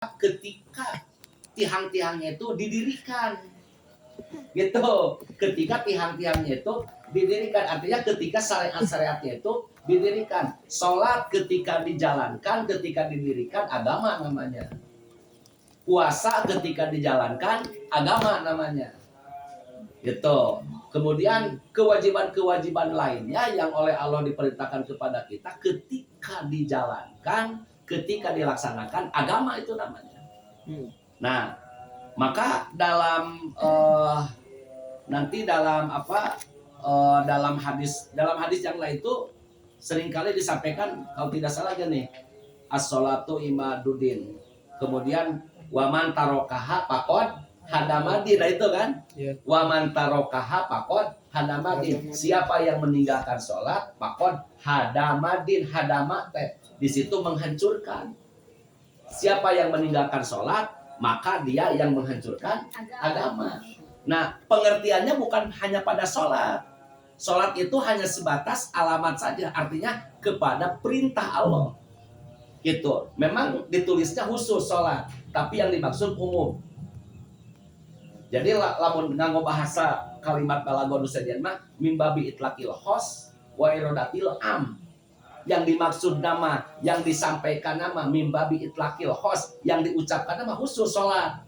ketika tiang-tiangnya itu didirikan. Gitu. Ketika tiang-tiangnya itu didirikan, artinya ketika syariat-syariatnya itu didirikan. Sholat ketika dijalankan, ketika didirikan, agama namanya. Puasa ketika dijalankan, agama namanya. Gitu. Kemudian kewajiban-kewajiban lainnya yang oleh Allah diperintahkan kepada kita ketika dijalankan, ketika dilaksanakan, agama itu namanya. Nah, maka dalam nanti dalam dalam hadis yang lain itu seringkali disampaikan, kalau tidak salah gini, as-sholatu imaduddin, kemudian waman tarokaha faqad hadamadin, nah itu kan, waman tarokaha faqad hadamadin, siapa yang meninggalkan sholat faqad hadamadin, hadamat di situ menghancurkan. Siapa yang meninggalkan sholat maka dia yang menghancurkan agama. Nah, pengertiannya bukan hanya pada sholat. Sholat itu hanya sebatas alamat saja, artinya kepada perintah Allah. Gitu. Memang ditulisnya khusus sholat, tapi yang dimaksud umum. Jadi lamun nganggo bahasa kalimat balaghon sadian mah mimbabi itlaqil khos wa iradatil am. Yang dimaksud nama, yang disampaikan nama mimbabi itlaqil khos, yang diucapkan nama khusus sholat.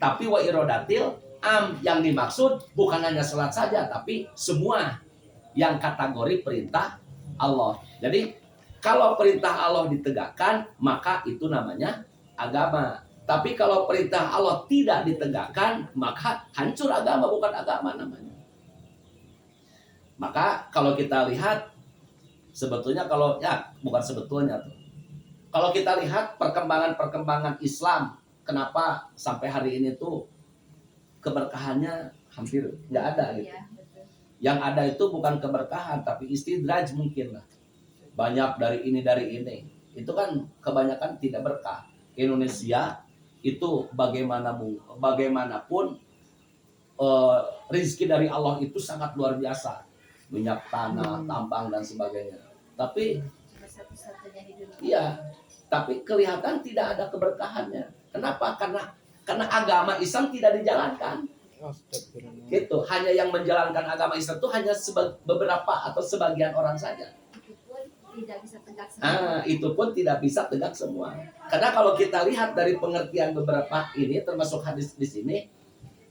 Tapi wa iradatil am, yang dimaksud bukan hanya sholat saja, tapi semua yang kategori perintah Allah. Jadi kalau perintah Allah ditegakkan, maka itu namanya agama. Tapi kalau perintah Allah tidak ditegakkan, maka hancur agama, bukan agama namanya. Maka kalau kita lihat, sebetulnya kalau kalau kita lihat perkembangan Islam, kenapa sampai hari ini tuh keberkahannya hampir nggak ada gitu. Ya, yang ada itu bukan keberkahan, tapi istidraj mungkin lah. Banyak dari ini. Itu kan kebanyakan tidak berkah. Indonesia itu bagaimanapun rezeki dari Allah itu sangat luar biasa. Minyak tanah, tambang dan sebagainya. Tapi tapi kelihatan tidak ada keberkahannya. Kenapa? Karena agama Islam tidak dijalankan. Gitu. Hanya yang menjalankan agama Islam itu hanya beberapa atau sebagian orang saja. Itu pun tidak bisa tegak semua. Karena kalau kita lihat dari pengertian beberapa ini, termasuk hadis di sini,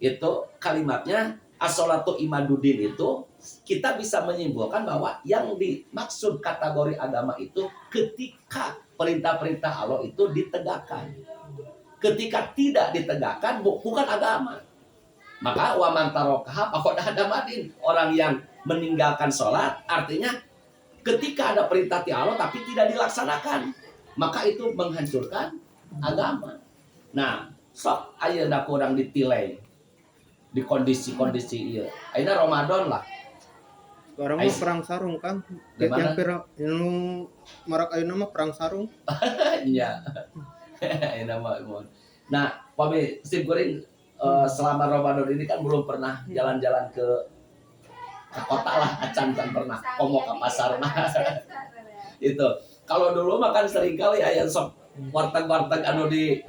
itu kalimatnya as-sholatu imaduddin, itu kita bisa menyimpulkan bahwa yang dimaksud kategori agama itu ketika perintah-perintah Allah itu ditegakkan. Ketika tidak ditegakkan, bukan agama. Maka waman tarokaha faqad hadamadin, orang yang meninggalkan sholat, artinya ketika ada perintah Allah tapi tidak dilaksanakan, maka itu menghancurkan agama. Nah, sok aya da kurang ditilai di kondisi-kondisi iya. Ayeuna Ramadan lah. Sekarang mah perang sarung, Kang. Yang marak ayeuna mah perang sarung. Iya. Ayeuna mah. Nah, Pak Steve Goreng selama Ramadan ini kan belum pernah jalan-jalan ke kota lah, acan pernah komo ke pasar mah. Itu. Kalau dulu makan sering kali aya sok warteg-warteg anu di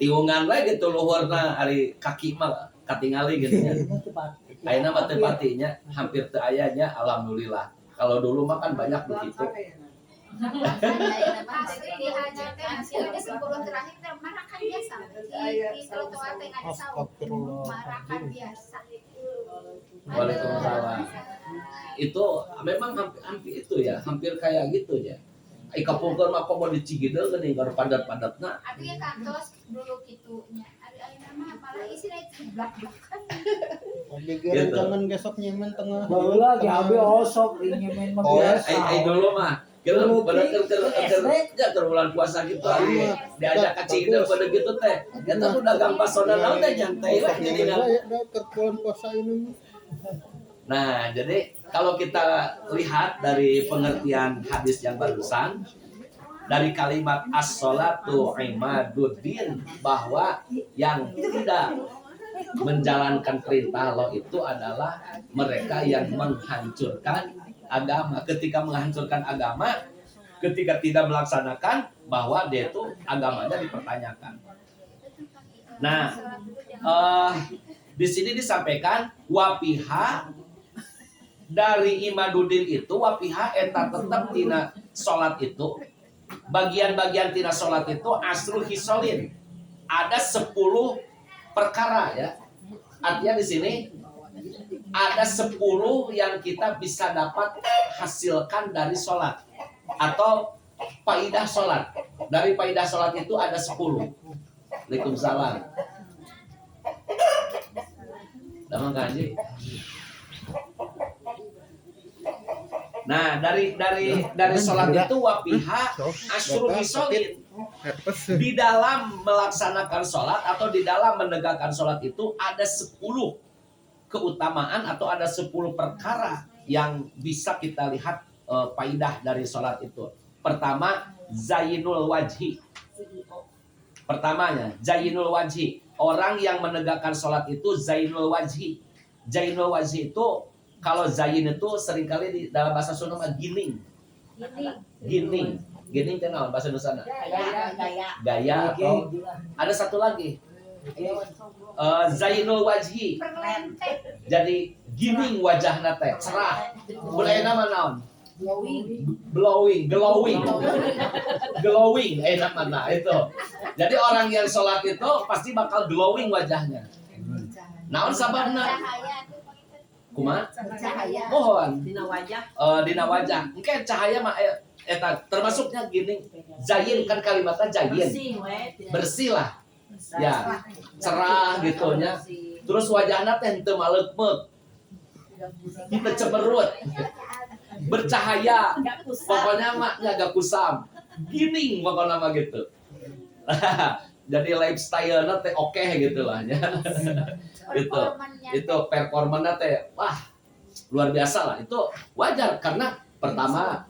tiungan we gitu luhurna ari kaki mah katingali gitu nya. Ayeuna mah teu patinya hampir teu ayanya, alhamdulillah. Kalau dulu mah kan banyak begitu. Asli di haja teh hasilnya sebelum terakhir teh marakan biasa. Di trotoar teh ada saung. Marakan biasa. Waalaikumsalam. Itu memang hampir itu ya, hampir kayak gitu ya. Kapungkeun mah komo di Cigidel geuning keur padat-padatna. Artinya kantos dulu kitu nya. Ari mah apalah isi lain blak-blakan. Pikiran jangan gesok nyemen tengah. Baheula ge abi osok nyemen mah biasa. Ai dulu mah keur pada bulan puasa gitu ari diajak ka Cigidel pada gitu teh. Eta nu dagang pasona naon teh nyantai we jadi bulan puasa ini. Nah, jadi kalau kita lihat dari pengertian hadis yang barusan, dari kalimat as-sholatu imaduddin, bahwa yang tidak menjalankan perintah Allah itu adalah mereka yang menghancurkan agama. Ketika menghancurkan agama, ketika tidak melaksanakan bahwa dia itu agamanya dipertanyakan. Nah, di sini disampaikan wapiha dari Imaduddin itu wapiha eta tetap tina salat itu bagian-bagian tina salat itu asrul hisolin ada 10 perkara ya. Artinya di sini ada 10 yang kita bisa dapat hasilkan dari sholat atau faidah sholat. Dari faidah sholat itu ada 10. Waalaikumsalam. Damang kanji. Nah, dari sholat itu wapiha asyru bisolin. Di dalam melaksanakan sholat atau di dalam menegakkan sholat itu ada 10 keutamaan atau ada 10 perkara yang bisa kita lihat faidah dari sholat itu. Pertama, zainul wajhi. Pertamanya, zainul wajhi. Orang yang menegakkan sholat itu zainul wajhi. Zainul wajhi itu, kalau zain itu seringkali di dalam bahasa Sunda gining. Gining. Gining kenal bahasa Nusana? Gaya atau ada satu lagi. Zainul wajhi. Jadi gining wajahna teh, cerah. Mulai nama naon? Glowing. Enak mana itu. Jadi orang yang sholat itu pasti bakal glowing wajahnya. Naon sababna? Kumaha? Mohon. Dina wajah. Engke cahaya mah eta termasuknya gini. Zayin kan kalimatnya zayin. Bersih lah. Ya, cerah gitu nya. Terus wajahna teh teu maleuk-meuk. Kita cemerut. Bercahaya. Pokoknya mah gak kusam. Gining pokoknya mah gitu. Jadi lifestyle-nya teh oke gitu lah ya. Gitu. Itu performanya teh wah luar biasa lah. Itu wajar karena pertama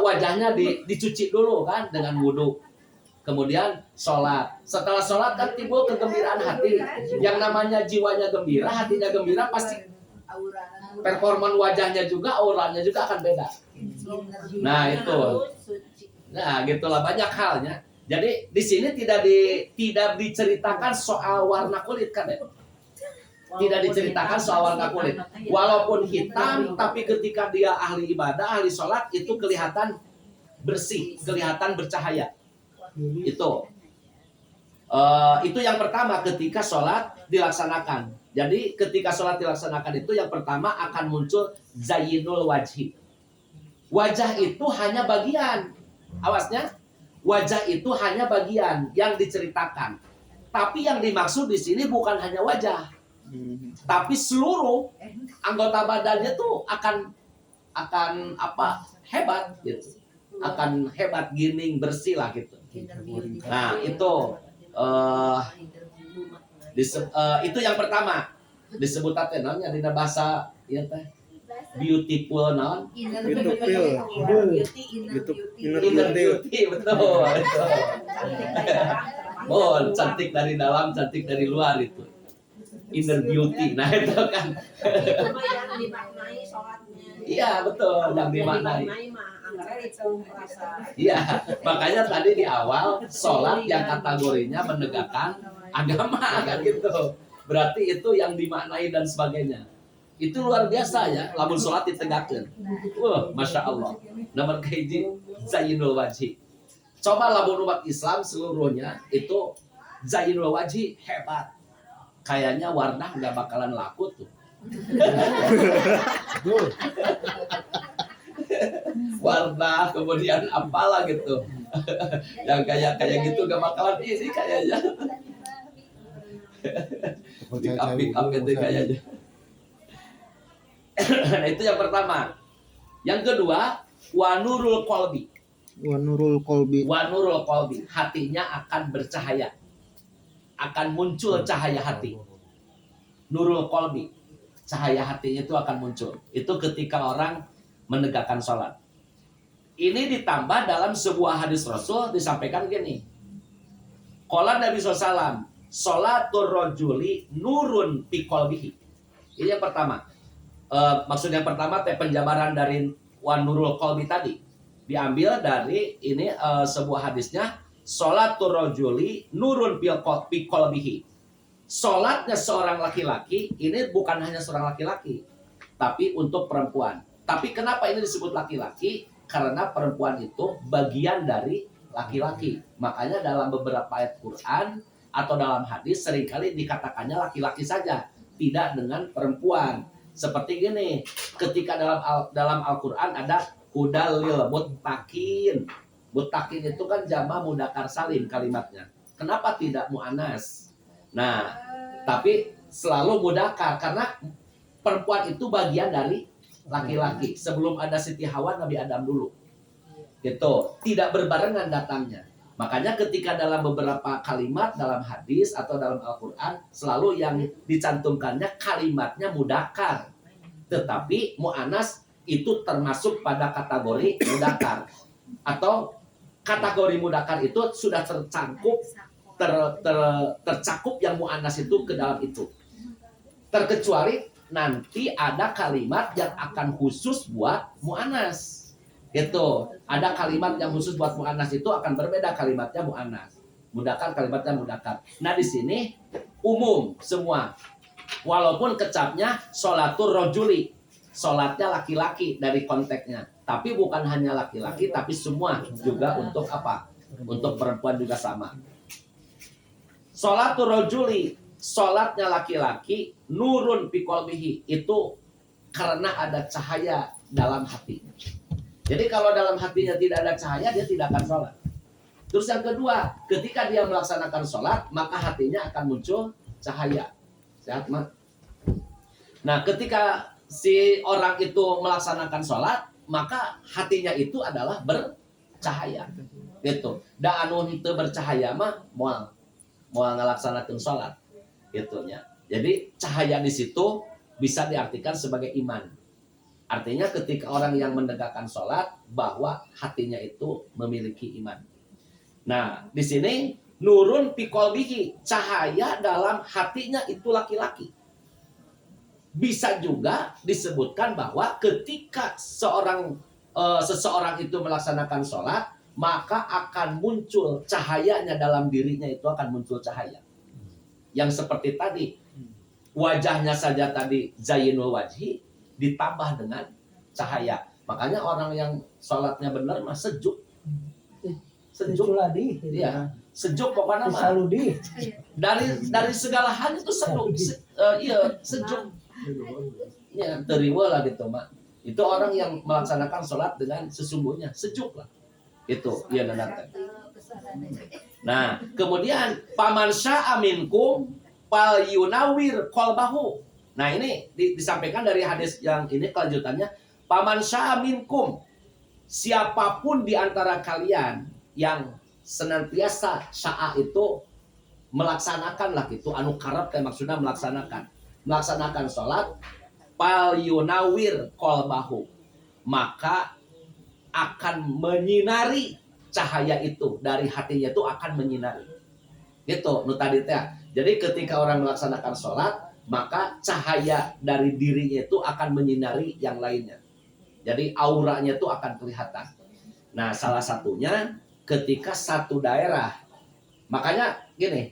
wajahnya dicuci dulu kan dengan wudhu. Kemudian sholat. Setelah sholat kan timbul kegembiraan hati. Yang namanya jiwanya gembira, hatinya gembira pasti performan wajahnya juga, auranya juga akan beda. Nah itu. Nah gitulah banyak halnya. Jadi di sini tidak diceritakan soal warna kulit kan ya? Tidak diceritakan soal warna kulit. Walaupun hitam, tapi ketika dia ahli ibadah, ahli sholat itu kelihatan bersih, kelihatan bercahaya. Itu yang pertama ketika sholat dilaksanakan. Jadi ketika sholat dilaksanakan itu yang pertama akan muncul zainul wajhi. Wajah itu hanya bagian. Awasnya, wajah itu hanya bagian yang diceritakan. Tapi yang dimaksud di sini bukan hanya wajah, tapi seluruh anggota badannya tuh akan apa hebat gitu. Akan hebat, gining, bersih lah gitu. Nah itu itu yang pertama disebut teh namanya di bahasa ya teh beautiful non Inner beauty betul. Oh cantik dari dalam, cantik dari luar itu inner beauty. Nah itu kan yang dimaknai sholatnya. Iya betul yang dimaknai. Iya, makanya tadi di awal sholat yang kategorinya menegakkan agama kan gitu. Berarti itu yang dimaknai dan sebagainya. Itu luar biasa ya, lamun sholat ditegakkan. Masya Allah. Nomor kahiji zainul wajhi. Coba lamun umat Islam seluruhnya itu zainul wajhi hebat. Kayaknya warna nggak bakalan laku tuh. Warna kemudian apalah gitu yang kayak gitu gak bakalan ini kayaknya pick up itu kayaknya. Nah itu yang pertama. Yang kedua wanurul qalbi. Wanurul qalbi, hatinya akan bercahaya, akan muncul cahaya hati. Nurul qalbi, cahaya hatinya itu akan muncul. Itu ketika orang menegakkan sholat. Ini ditambah dalam sebuah hadis Rasul disampaikan gini. Qala Nabi SAW, sholatur rajuli nurun fi qalbihi. Ini yang pertama. Maksud yang pertama penjabaran dari wan nurul qalbi tadi. diambil dari ini sebuah hadisnya, sholatur rajuli nurun fi qalbihi. Sholatnya seorang laki-laki ini bukan hanya seorang laki-laki, tapi untuk perempuan. Tapi kenapa ini disebut laki-laki? Karena perempuan itu bagian dari laki-laki. Makanya dalam beberapa ayat Quran atau dalam hadis seringkali dikatakannya laki-laki saja, tidak dengan perempuan. Seperti gini, ketika dalam Al-Quran ada hudal lil muttaqin. Muttaqin itu kan jama mudzakkar salim kalimatnya. Kenapa tidak muannas? Nah, tapi selalu mudzakkar karena perempuan itu bagian dari laki-laki. Sebelum ada Siti Hawa, Nabi Adam dulu. Gitu, tidak berbarengan datangnya. Makanya ketika dalam beberapa kalimat dalam hadis atau dalam Al-Quran selalu yang dicantumkannya kalimatnya mudzakkar. Tetapi mu'annas itu termasuk pada kategori mudzakkar. Atau kategori mudzakkar itu sudah tercakup tercakup yang mu'annas itu ke dalam itu. Terkecuali nanti ada kalimat yang akan khusus buat mu'annas. Gitu. Ada kalimat yang khusus buat mu'annas itu akan berbeda kalimatnya mu'annas. Mudzakkar kalimatnya mudzakkar. Nah, di sini umum semua. Walaupun kecapnya sholatur rajuli. Sholatnya laki-laki dari konteksnya. Tapi bukan hanya laki-laki tapi semua juga untuk apa? Untuk perempuan juga sama. Sholatur rajuli, sholatnya laki-laki, nurun fi qalbihi, itu karena ada cahaya dalam hatinya. Jadi kalau dalam hatinya tidak ada cahaya, dia tidak akan sholat. Terus yang kedua, ketika dia melaksanakan sholat, maka hatinya akan muncul cahaya. Sehat, Mak? Nah, ketika si orang itu melaksanakan sholat, maka hatinya itu adalah bercahaya. Gitu. Da anu itu bercahaya mah moal ngelaksanakan sholat, gitunya. Jadi cahaya di situ bisa diartikan sebagai iman. Artinya ketika orang yang menegakkan sholat bahwa hatinya itu memiliki iman. Nah, di sini nurun fi qalbihi, cahaya dalam hatinya itu laki-laki. Bisa juga disebutkan bahwa ketika seseorang itu melaksanakan sholat, maka akan muncul cahayanya dalam dirinya, itu akan muncul cahaya. Yang seperti tadi, wajahnya saja tadi zainul wajhi ditambah dengan cahaya. Makanya orang yang sholatnya benar mah sejuk. Sejuk. Iya, sejuk pokoknya mah. Dari segala hal itu sejuk. Iya, sejuk. Ya, teriwa lah gitu, Mak. Itu orang yang melaksanakan sholat dengan sesungguhnya sejuk lah. Itu ya nanti. Nah, kemudian paman syaa minkum fal yunawwir qalbahu. Nah, ini disampaikan dari hadis yang ini kelanjutannya, paman syaa minkum, siapapun di antara kalian yang senantiasa syaa itu melaksanakan lah gitu, anu karep kayak maksudnya melaksanakan sholat, fal yunawwir qalbahu, maka akan menyinari cahaya itu dari hatinya, itu akan menyinari. Gitu, nu tadi teh. Jadi ketika orang melaksanakan sholat, maka cahaya dari dirinya itu akan menyinari yang lainnya. Jadi auranya itu akan kelihatan. Nah, salah satunya ketika satu daerah. Makanya gini,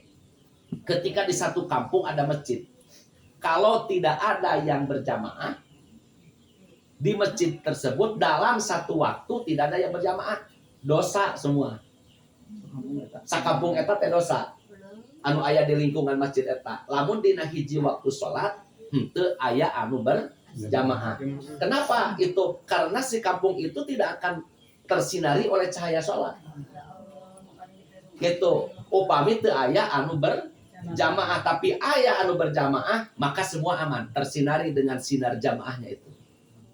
ketika di satu kampung ada masjid, kalau tidak ada yang berjamaah di masjid tersebut dalam satu waktu, tidak ada yang berjamaah, dosa semua. Sakampung eta teh dosa. Anu aya di lingkungan masjid eta. Lamun dina hiji waktu sholat, henteu aya anu berjamaah. Kenapa itu? Karena si kampung itu tidak akan tersinari oleh cahaya sholat. Gitu. Upami teu aya anu berjamaah, tapi aya anu berjamaah, maka semua aman, tersinari dengan sinar jamaahnya itu.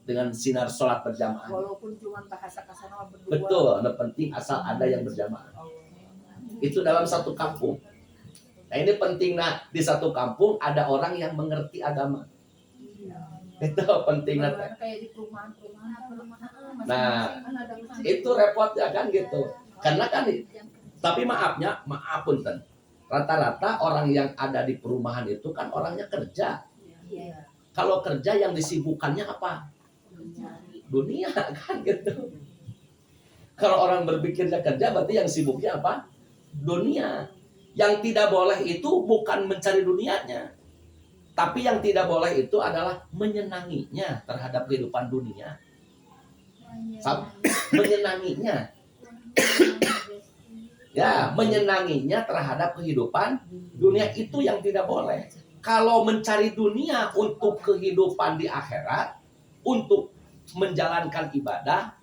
Dengan sinar sholat berjamaah. Walaupun cuma bahasa kasar berdua. Betul, yang penting asal ada yang berjamaah. Itu dalam satu kampung. Nah, ini penting, nah di satu kampung ada orang yang mengerti agama. Itu penting nanti. Kayak di perumahan. Nah, itu repotnya kan gitu. Karena kan, tapi maaf punten. Rata-rata orang yang ada di perumahan itu kan orangnya kerja. Kalau kerja yang disibukannya apa? Dunia kan gitu. Kalau orang berpikirnya kerja, berarti yang sibuknya apa? Dunia. Yang tidak boleh itu bukan mencari dunianya, tapi yang tidak boleh itu adalah menyenanginya terhadap kehidupan dunia. Menyenanginya. Ya, menyenanginya terhadap kehidupan dunia itu yang tidak boleh. Kalau mencari dunia untuk kehidupan di akhirat, untuk menjalankan ibadah,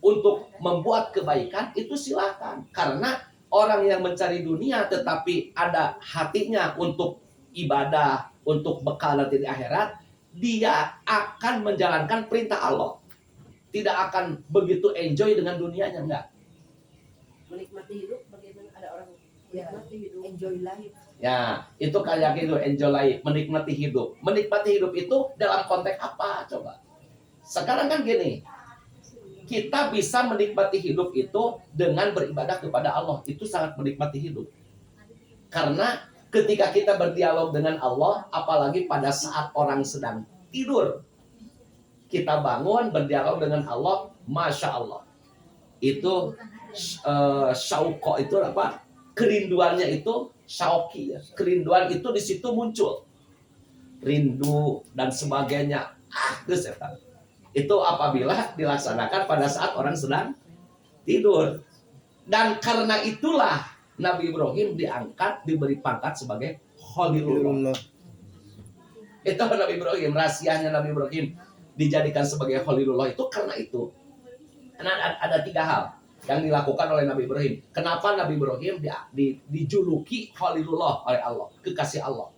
untuk membuat kebaikan, itu silakan. Karena orang yang mencari dunia tetapi ada hatinya untuk ibadah, untuk bekal nanti di akhirat, dia akan menjalankan perintah Allah. Tidak akan begitu enjoy dengan dunianya, enggak. Menikmati hidup bagaimana ada orang menikmati hidup, enjoy life. Ya, itu kayak gitu, enjoy life, menikmati hidup. Menikmati hidup itu dalam konteks apa? Coba. Sekarang kan gini, kita bisa menikmati hidup itu dengan beribadah kepada Allah. Itu sangat menikmati hidup. Karena ketika kita berdialog dengan Allah, apalagi pada saat orang sedang tidur, kita bangun berdialog dengan Allah, Masya Allah. Itu syauqo itu apa? Kerinduannya itu syauqi ya. Kerinduan itu di situ muncul. Rindu dan sebagainya. Setan. Itu apabila dilaksanakan pada saat orang sedang tidur. Dan karena itulah Nabi Ibrahim diangkat, diberi pangkat sebagai Khalilullah. Itu Nabi Ibrahim, rahasianya Nabi Ibrahim dijadikan sebagai Khalilullah itu karena itu. Karena ada 3 hal yang dilakukan oleh Nabi Ibrahim. Kenapa Nabi Ibrahim dijuluki Khalilullah oleh Allah, kekasih Allah?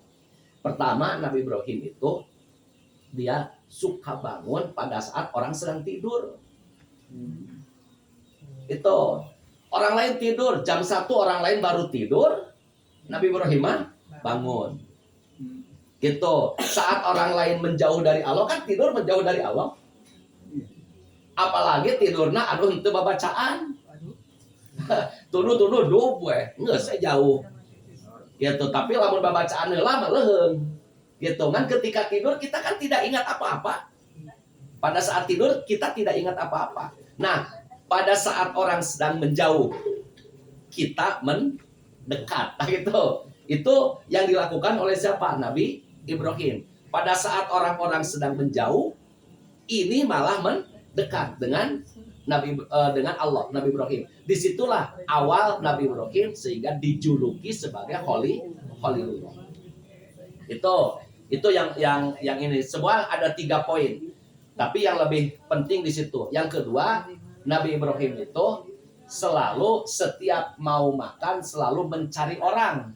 Pertama, Nabi Ibrahim itu dia suka bangun pada saat orang sedang tidur. Itu orang lain tidur jam 1, orang lain baru tidur, Nabi Ibrahim bangun. Gitu. Saat orang lain menjauh dari Allah, kan tidur menjauh dari Allah. Apalagi tidurna aduh itu babacaan. Tuduh gue, nggak saya jauh. Gitu, tapi lamun babacaan lama leuheung. Gitu kan, ketika tidur kita kan tidak ingat apa-apa. Pada saat tidur kita tidak ingat apa-apa. Nah, pada saat orang sedang menjauh, kita mendekat. Nah, gitu. Itu yang dilakukan oleh siapa? Nabi Ibrahim. Pada saat orang-orang sedang menjauh, ini malah mendekat dengan dengan Allah, Nabi Ibrahim. Disitulah awal Nabi Ibrahim sehingga dijuluki sebagai Khalilullah. Itu yang ini. Semua ada 3 poin. Tapi yang lebih penting di situ. Yang kedua, Nabi Ibrahim itu selalu setiap mau makan selalu mencari orang.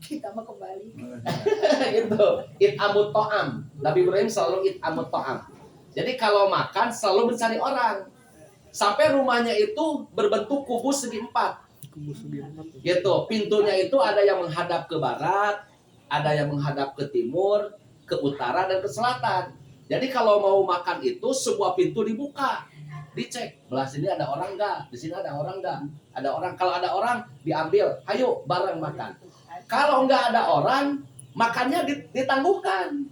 Kita mau kembali. Itu it'amut ta'am. Nabi Ibrahim selalu it'amut ta'am. Jadi kalau makan selalu mencari orang. Sampai rumahnya itu berbentuk kubus segi 4. Gitu. Pintunya itu ada yang menghadap ke barat, ada yang menghadap ke timur, ke utara dan ke selatan. Jadi kalau mau makan itu semua pintu dibuka. Dicek, belah sini ada orang enggak? Di sini ada orang enggak? Ada orang. Kalau ada orang diambil, ayo bareng makan. Kalau enggak ada orang, makannya ditangguhkan.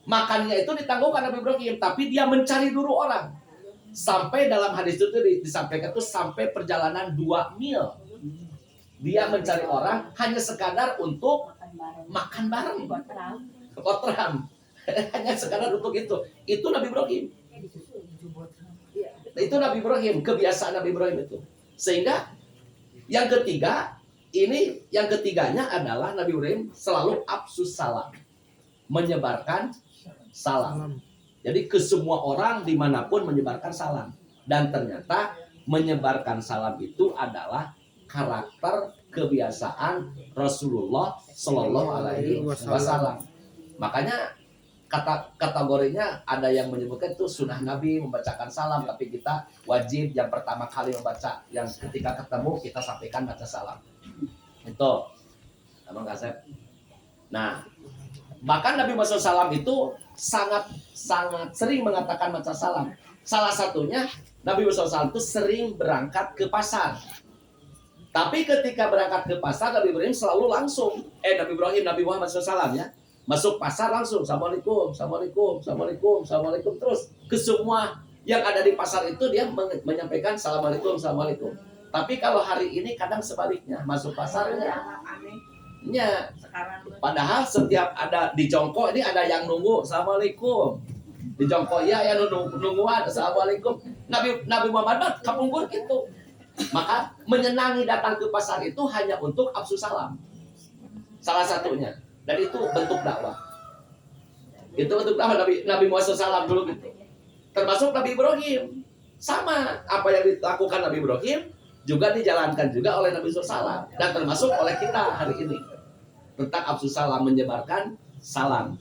Makannya itu ditangguhkan Nabi Ibrahim, tapi dia mencari dulu orang. Sampai dalam hadis itu disampaikan itu sampai perjalanan 2 mil. Dia mencari orang hanya sekadar untuk makan bareng. Kotram. Hanya sekadar untuk itu. Itu Nabi Ibrahim. Itu Nabi Ibrahim, kebiasaan Nabi Ibrahim itu. Sehingga yang ketiganya adalah Nabi Ibrahim selalu afsus salam. Menyebarkan salam. Jadi ke semua orang dimanapun menyebarkan salam. Dan ternyata menyebarkan salam itu adalah karakter kebiasaan Rasulullah Shallallahu Alaihi Wasallam. Makanya kategorinya ada yang menyebutkan itu sunnah Nabi membacakan salam, tapi kita wajib yang pertama kali membaca, yang ketika ketemu kita sampaikan baca salam. Itu, Abang Kasep. Nah, bahkan Nabi Muhammad SAW itu sangat sering mengatakan baca salam. Salah satunya Nabi Muhammad SAW itu sering berangkat ke pasar. Tapi ketika berangkat ke pasar, Nabi Ibrahim selalu langsung, Nabi Muhammad SAW ya, masuk pasar langsung, Assalamualaikum, Assalamualaikum, Assalamualaikum, Assalamualaikum, terus ke semua Yang ada di pasar itu dia menyampaikan assalamualaikum, assalamualaikum. Tapi kalau hari ini kadang sebaliknya, masuk pasarnya. Ya, padahal setiap ada di jongkok ini ada yang nunggu, assalamualaikum. Di jongkok ya yang nungguan, assalamualaikum. Nabi Muhammad kapungkur gitu. Maka menyenangi datang ke pasar itu hanya untuk absu salam. Salah satunya. Dan itu bentuk dakwah. Itu bentuk dakwah Nabi Muhammad SAW dulu gitu. Termasuk Nabi Ibrahim. Sama apa yang dilakukan Nabi Ibrahim juga dijalankan juga oleh Nabi SAW. Dan termasuk oleh kita hari ini. Tentang absu salam, menyebarkan salam.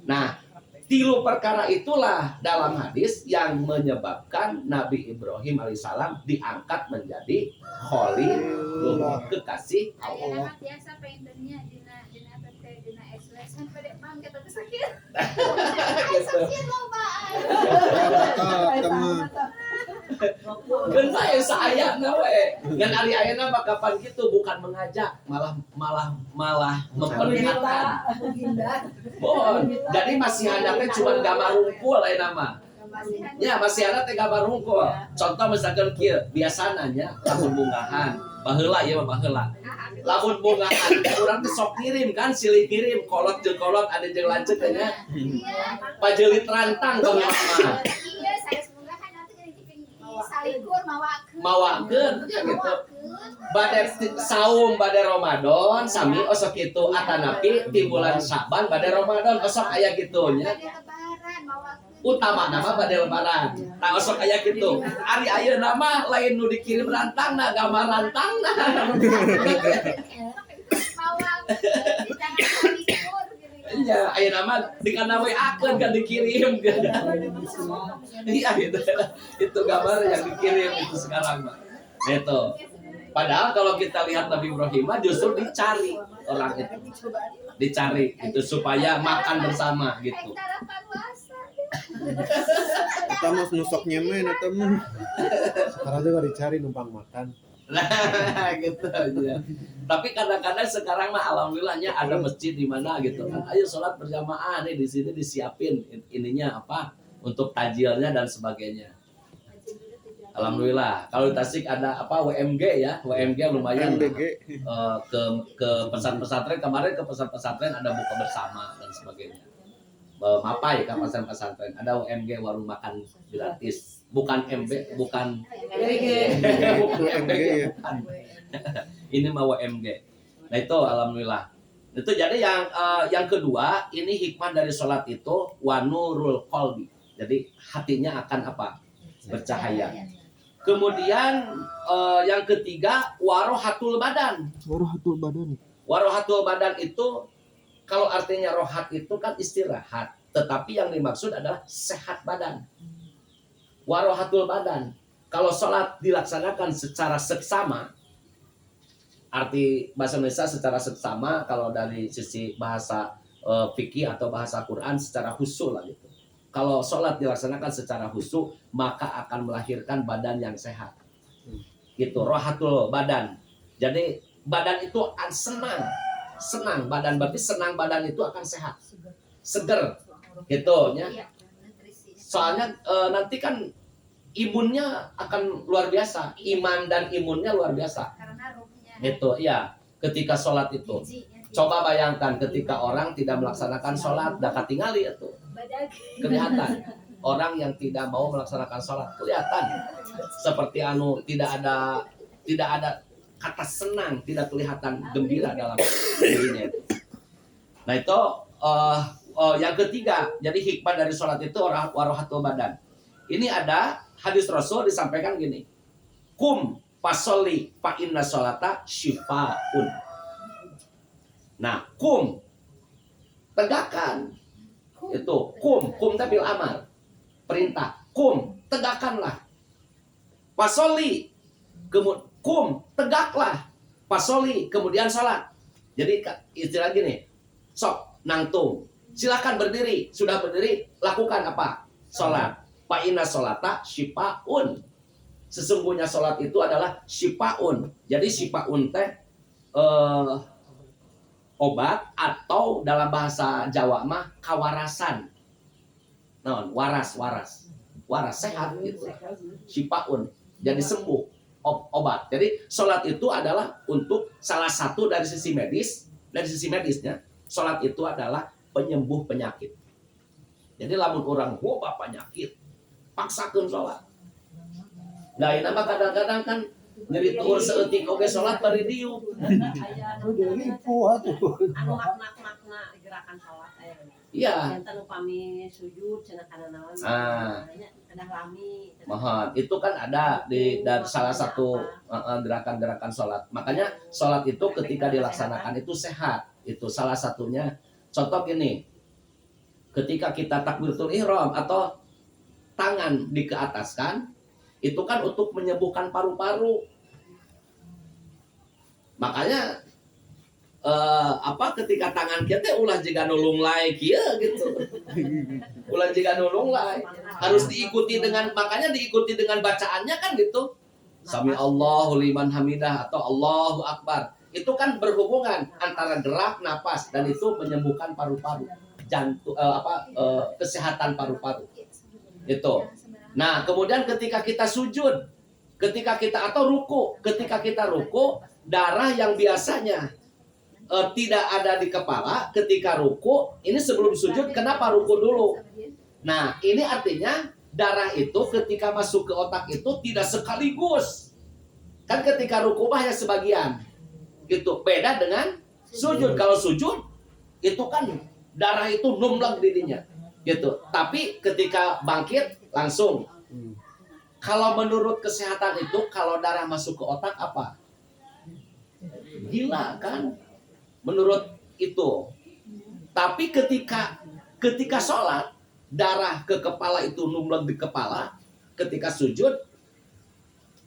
Nah, 3 perkara itulah dalam hadis yang menyebabkan Nabi Ibrahim alaihissalam diangkat menjadi Khalilullah, kekasih Allah. Ayeuna mah biasa pengennya dina express sampai dek mangga tapi sakit. Sakit loba. Kan saya we. Ngan ari ayeuna mah kapan gitu bukan mengajak, malah memperlihatkan. Oh, jadi masih ada teh cuma gambar rumpul ayeuna mah. Ya, masih ada teh gambar rumpul. Contoh misalkan kieu, biasana nya lamun bungahan, baheula ieu mah baheula. Lamun bungahan urang teh sok kirim kan, silih kirim kolot jeung kolot ada jeung lanceuk nya. Pajeulit rantang tong mah. Iya, saya semoga kan nanti jadi salikur Mawakeun ya gitu. Bade saum bade Ramadan sami osok kitu atanapi di bulan Syaban bade Ramadan osok aya kitu nya. Utama nama bade lebaran. Tah osok aya kitu. Ari ayeuna mah lain nu dikirim rantangna, gambar rantangna. Iya, ayeuna mah dikana WA-keun kan dikirim. Iya gitu. Itu gambar yang dikirim itu sekarang mah. Itu. Padahal kalau kita lihat Nabi Ibrahim mah justru dicari orang itu. Dicari itu supaya makan bersama gitu. Kita mau nusoknya main atau mah. Sekarang juga dicari numpang makan. Nah, gitu aja. Tapi kadang-kadang sekarang mah alhamdulillahnya ada masjid di mana gitu kan. Ayo sholat berjamaah nih di sini disiapin ininya apa untuk tajilnya dan sebagainya. Alhamdulillah. Kalau di Tasik ada apa WMG ya, WMG lumayan ke pesantren kemarin ke pesantren ada buka bersama dan sebagainya. Mapai ke pesantren ada WMG warung makan gratis. Bukan MB, bukan WMG ya. Ini mah WMG. Nah itu alhamdulillah. Itu jadi yang kedua ini hikmah dari sholat itu wanurul qalbi. Jadi hatinya akan apa? Bercahaya. Kemudian yang ketiga warohatul badan. Warohatul badan. Warohatul badan itu kalau artinya rohat itu kan istirahat, tetapi yang dimaksud adalah sehat badan. Warohatul badan. Kalau sholat dilaksanakan secara seksama, arti bahasa Indonesia secara seksama, kalau dari sisi bahasa fikih atau bahasa Quran secara khusyuk lah gitu. Kalau sholat dilaksanakan secara khusyuk, maka akan melahirkan badan yang sehat. Gitu, rohatul badan. Jadi badan itu senang badan, berarti senang badan itu akan sehat, seger, gitu ya. Soalnya nanti kan imunnya akan luar biasa, iman dan imunnya luar biasa. Gitu, ya. Ketika sholat itu, coba bayangkan ketika orang tidak melaksanakan sholat, dah katingali itu. Kelihatan orang yang tidak mau melaksanakan sholat kelihatan seperti tidak ada kata senang, tidak kelihatan gembira dalam dirinya. Nah itu yang ketiga, jadi hikmah dari sholat itu warohatul badan. Ini ada hadis Rasul disampaikan gini, kum fasoli fa inna sholata syifaun. Nah kum tegakkan. Itu kum tapi amar perintah, kum tegakkanlah, pasoli kum tegaklah, pasoli kemudian sholat. Jadi istilah gini, sok nangtung, silakan berdiri, sudah berdiri lakukan apa? Sholat. Fa inna sholata syifaun. Sesungguhnya sholat itu adalah syifaun. Jadi syifaun teh obat atau dalam bahasa Jawa mah kawarasan. Non, waras. waras, sehat gitu. Syifaun, jadi sembuh, obat. Jadi sholat itu adalah untuk salah satu dari sisi medis, dari sisi medisnya, sholat itu adalah penyembuh penyakit. Jadi lamun orang wabah penyakit, paksakan sholat. Nah, ini mah kadang-kadang kan nyeri tur seeutik oge sholat bari diu. Udah ribu atuh. Anu makna gerakan sholat aya. Iya. Yang upami sujud cenah kana naon. Ada lami. Mohon, itu kan ada di dan salah satu gerakan-gerakan sholat. Makanya sholat itu ketika dilaksanakan itu sehat. Itu salah satunya. Contoh gini, ketika kita takbiratul ihram atau tangan dikeataskan, itu kan untuk menyembuhkan paru-paru. Makanya ketika tangan kita ulah juga nulung lai kieu gitu. Ulah juga nulung lai. Harus diikuti dengan, makanya diikuti dengan bacaannya kan gitu. Sami Allahu liman hamidah atau Allahu Akbar. Itu kan berhubungan antara gerak napas dan itu menyembuhkan paru-paru, jantung kesehatan paru-paru. Itu. Nah, kemudian ketika kita sujud, ketika kita atau ruku, ketika kita ruku, darah yang biasanya tidak ada di kepala ketika ruku, ini sebelum sujud kenapa ruku dulu? Nah, ini artinya darah itu ketika masuk ke otak itu tidak sekaligus. Kan ketika ruku mah ya sebagian. Gitu. Beda dengan sujud. Kalau sujud itu kan darah itu numlang dirinya. Gitu. Tapi ketika bangkit langsung. Kalau menurut kesehatan itu kalau darah masuk ke otak apa? Gila kan? Menurut itu. Tapi ketika sholat, darah ke kepala itu numlang di kepala. Ketika sujud,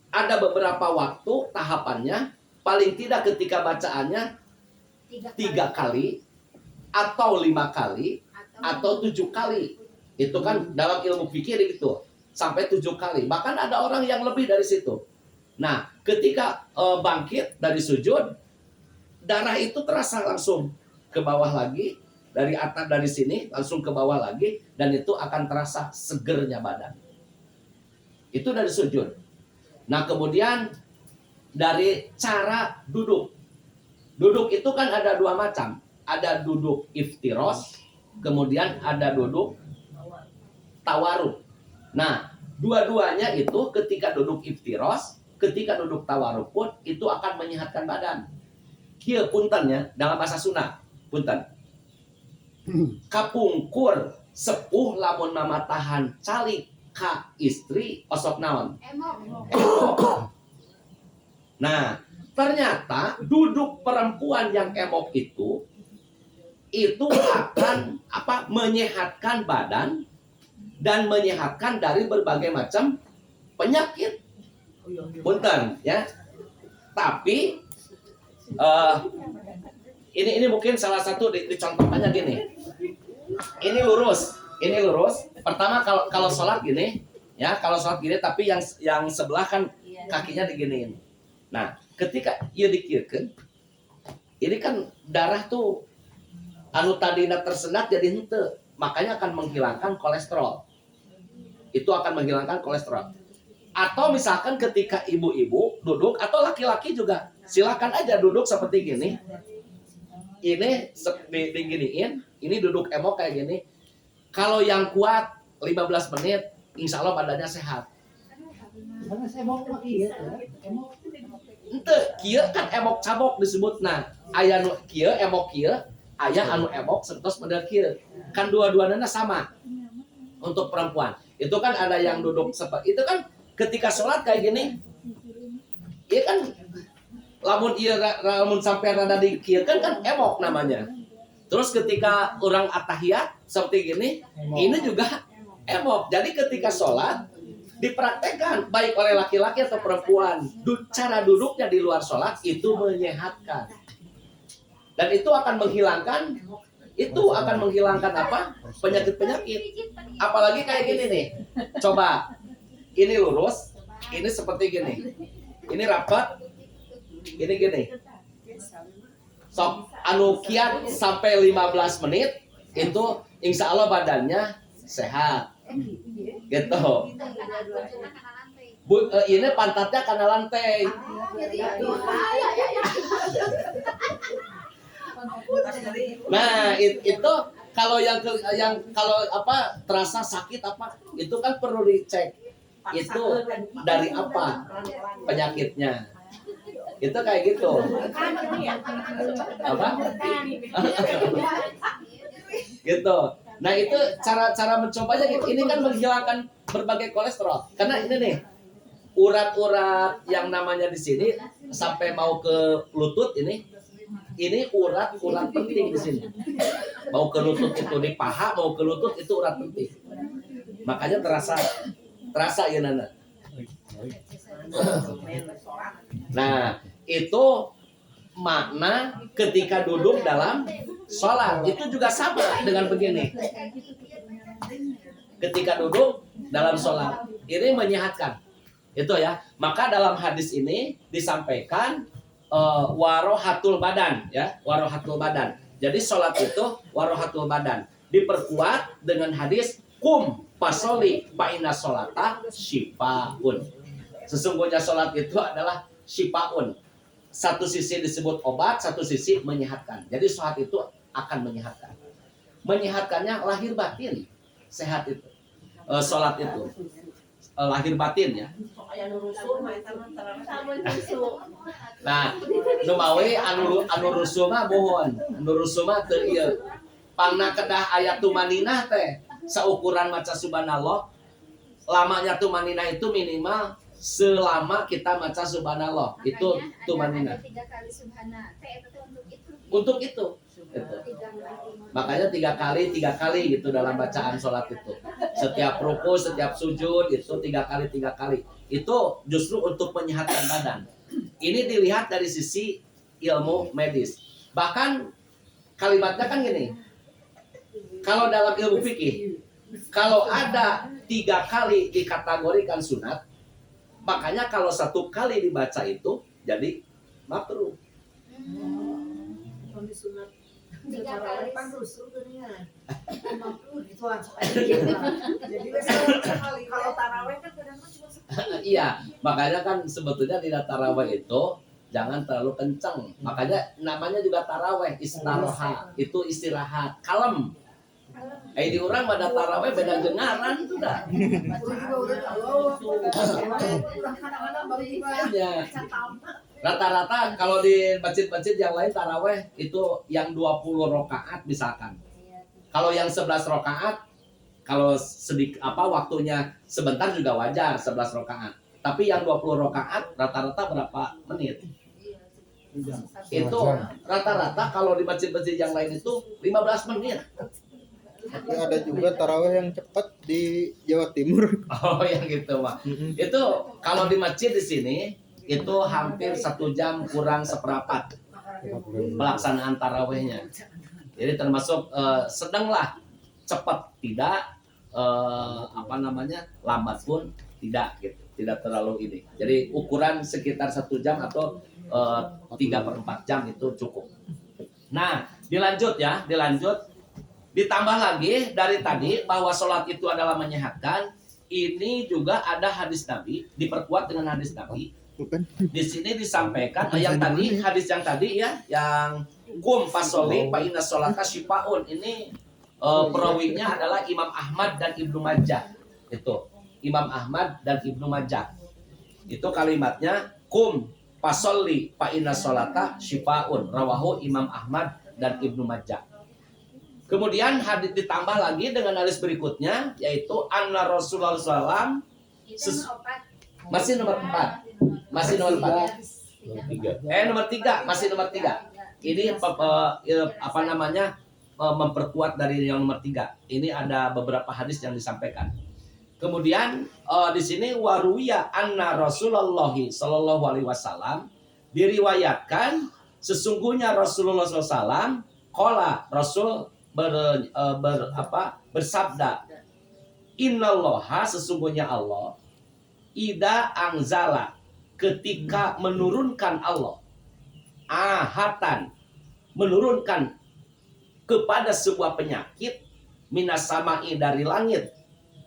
ada beberapa waktu tahapannya. Paling tidak ketika bacaannya 3 kali atau 5 kali atau 7 kali. Itu kan dalam ilmu fikih itu sampai 7 kali. Bahkan ada orang yang lebih dari situ. Nah, ketika bangkit dari sujud, darah itu terasa langsung ke bawah lagi, dari atas dari sini langsung ke bawah lagi, dan itu akan terasa segernya badan. Itu dari sujud. Nah, kemudian dari cara duduk. Duduk itu kan ada 2 macam. Ada duduk iftiros, kemudian ada duduk tawaruk. Nah, dua-duanya itu ketika duduk iftiros, ketika duduk tawaruk pun itu akan menyehatkan badan. Kieu punten ya, dalam bahasa Sunda, punten. Kapungkur sepuh lamun mamatahan calik ka istri osok naon. Emok. Nah, ternyata duduk perempuan yang emok itu akan menyehatkan badan dan menyehatkan dari berbagai macam penyakit. Punten ya. Tapi ini mungkin salah satu dicontohkannya gini. Ini lurus. Pertama kalau sholat gini, ya kalau sholat gini, tapi yang sebelah kan kakinya diginiin. Nah, ketika ia dikirkeun, ini kan darah tuh anu tadina tersendat jadi henteu, makanya akan menghilangkan kolesterol. Itu akan menghilangkan kolesterol. Atau misalkan ketika ibu-ibu duduk atau laki-laki juga, silakan aja duduk seperti gini. Ini diginiin, ini duduk emok kayak gini. Kalau yang kuat 15 menit, insya Allah badannya sehat. Karena saya mau lagi ya. Ente, kieu kan emok cabok disebut. Nah, aya nu kieu emok kieu, aya anu emok sertos model kieu. Kan dua-duanya sama. Untuk perempuan. Itu kan ada yang duduk seperti itu kan ketika sholat kayak gini. Iya kan lamun sampai rada di kieu kan emok namanya. Terus ketika orang atahiyat seperti gini, ini juga emok. Jadi ketika sholat dipraktekkan baik oleh laki-laki atau perempuan, cara duduknya di luar sholat itu menyehatkan, dan itu akan menghilangkan apa, penyakit-penyakit. Apalagi kayak gini nih, coba ini lurus, ini seperti gini, ini rapat, ini gini, sok anu kiat sampai 15 menit itu insya Allah badannya sehat. Gitu. Jadi Ini pantatnya karena lantai. Nah, itu kalau yang kalau apa terasa sakit apa itu kan perlu dicek itu dari apa penyakitnya. Itu kayak gitu. Apa? Gitu. Nah, itu cara mencobanya gitu. Ini kan menghilangkan berbagai kolesterol. Karena ini nih urat-urat yang namanya di sini sampai mau ke lutut ini urat penting di sini. Mau ke lutut itu di paha, mau ke lutut itu urat penting. Makanya terasa ya Nana. Nah, itu makna ketika duduk dalam sholat itu juga sama dengan begini. Ketika duduk dalam sholat ini menyehatkan. Itu ya. Maka dalam hadis ini disampaikan warohatul badan ya, warohatul badan. Jadi sholat itu warohatul badan. Diperkuat dengan hadis kum pasoli paina sholata shifaun. Sesungguhnya sholat itu adalah shifaun. Satu sisi disebut obat, satu sisi menyehatkan. Jadi sholat itu akan menyehatkan. Menyehatkannya lahir batin, sehat itu. Sholat itu lahir batin ya. Nah, nu mawe anu rusuh mah mohon, anu rusuh mah teu ieu. Pangna kedah aya tumaninah teh saukuran maca subhanallah. Lamanya tumaninah itu minimal selama kita maca subhanallah. Itu tumaninah. 3 kali subhanallah. Untuk itu. Makanya 3 kali gitu dalam bacaan sholat itu. Setiap ruku, setiap sujud itu 3 kali. Itu justru untuk menyehatkan badan. Ini dilihat dari sisi ilmu medis. Bahkan kalimatnya kan gini. Kalau dalam ilmu fikih, kalau ada 3 kali dikategorikan sunat, makanya kalau 1 kali dibaca itu jadi makruh. 3 kali Kalau taraweh kan kadang-kadang cuma Iya, makanya kan sebetulnya tidak taraweh itu jangan terlalu kencang. Makanya namanya juga taraweh, istirahat. Itu istirahat, kalem. Di orang pada taraweh beda jengaran sudah. Ya. Rata-rata kalau di masjid-masjid yang lain taraweh itu yang 20 rakaat misalkan. Kalau yang 11 rakaat kalau waktunya sebentar juga wajar 11 rakaat. Tapi yang 20 rakaat rata-rata berapa menit? Itu rata-rata kalau di masjid-masjid yang lain itu 15 menit. Tapi ada juga tarawih yang cepat di Jawa Timur. Oh yang gitu Pak. Itu kalau di masjid di sini itu hampir 1 jam kurang seperempat pelaksanaan tarawehnya. Jadi termasuk sedanglah cepat tidak lambat pun tidak gitu, tidak terlalu ini. Jadi ukuran sekitar 1 jam atau 3/4 jam itu cukup. Nah dilanjut. Ditambah lagi dari tadi bahwa sholat itu adalah menyehatkan. Ini juga ada hadis Nabi, diperkuat dengan hadis Nabi. Di sini disampaikan hadis yang tadi ya, yang kum fasoli fa inna sholata shifaun. Ini perawinya adalah Imam Ahmad dan Ibnu Majah. Itu Imam Ahmad dan Ibnu Majah. Itu kalimatnya kum fasoli fa inna sholata shifaun. Rawahu Imam Ahmad dan Ibnu Majah. Kemudian hadis ditambah lagi dengan hadis berikutnya yaitu anna Rasulullah SAW masih nomor 4. Masih nomor 4. Nomor 3, masih nomor 3. Ini memperkuat dari yang nomor 3. Ini ada beberapa hadis yang disampaikan. Kemudian di sini waruya anna Rasulullah sallallahu alaihi wasallam diriwayatkan sesungguhnya Rasulullah SAW qala Rasul bersabda innallaha sesungguhnya Allah ida angzala ketika menurunkan Allah ahatan menurunkan kepada sebuah penyakit minas sama'i dari langit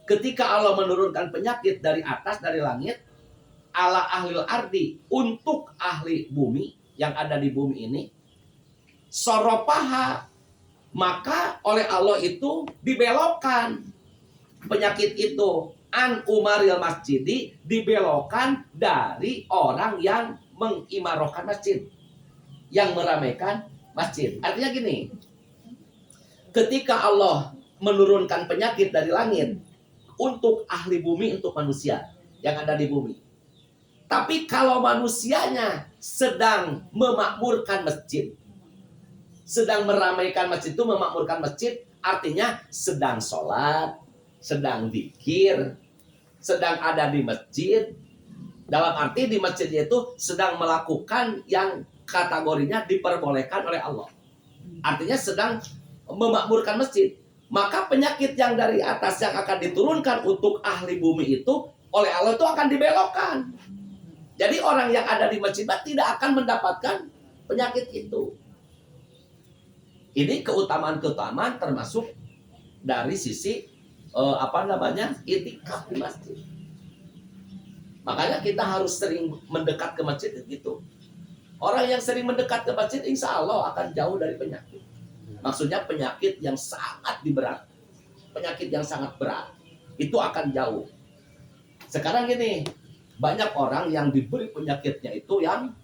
ketika Allah menurunkan penyakit dari atas, dari langit, ala ahlil ardi, untuk ahli bumi yang ada di bumi ini, soropaha, maka oleh Allah itu dibelokkan penyakit itu, an umaril masjidi, dibelokkan dari orang yang mengimarohkan masjid, yang meramaikan masjid. Artinya gini, ketika Allah menurunkan penyakit dari langit untuk ahli bumi, untuk manusia yang ada di bumi. Tapi kalau manusianya sedang memakmurkan masjid, sedang meramaikan masjid, itu memakmurkan masjid, artinya sedang sholat, sedang zikir, sedang ada di masjid. Dalam arti di masjidnya itu sedang melakukan yang kategorinya diperbolehkan oleh Allah. Artinya sedang memakmurkan masjid. Maka penyakit yang dari atas yang akan diturunkan untuk ahli bumi itu oleh Allah itu akan dibelokkan. Jadi orang yang ada di masjid tidak akan mendapatkan penyakit itu. Ini keutamaan-keutamaan termasuk dari sisi itikaf di masjid. Makanya kita harus sering mendekat ke masjid gitu. Orang yang sering mendekat ke masjid insya Allah akan jauh dari penyakit. Maksudnya penyakit yang sangat berat. Penyakit yang sangat berat. Itu akan jauh. Sekarang gini, banyak orang yang diberi penyakitnya itu yang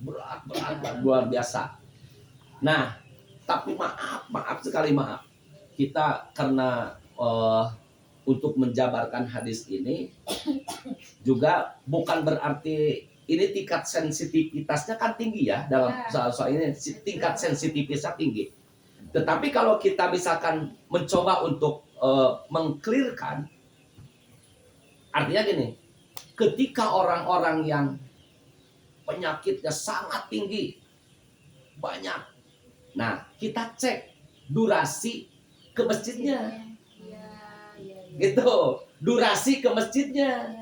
berat, luar biasa. Nah, tapi maaf sekali maaf. Kita karena untuk menjabarkan hadis ini juga bukan berarti ini tingkat sensitivitasnya kan tinggi ya dalam soal ini, tingkat sensitivitasnya tinggi. Tetapi kalau kita misalkan mencoba untuk mengclearkan, artinya gini, ketika orang-orang yang penyakitnya sangat tinggi, banyak, nah kita cek durasi ke masjidnya, gitu, durasi ke masjidnya.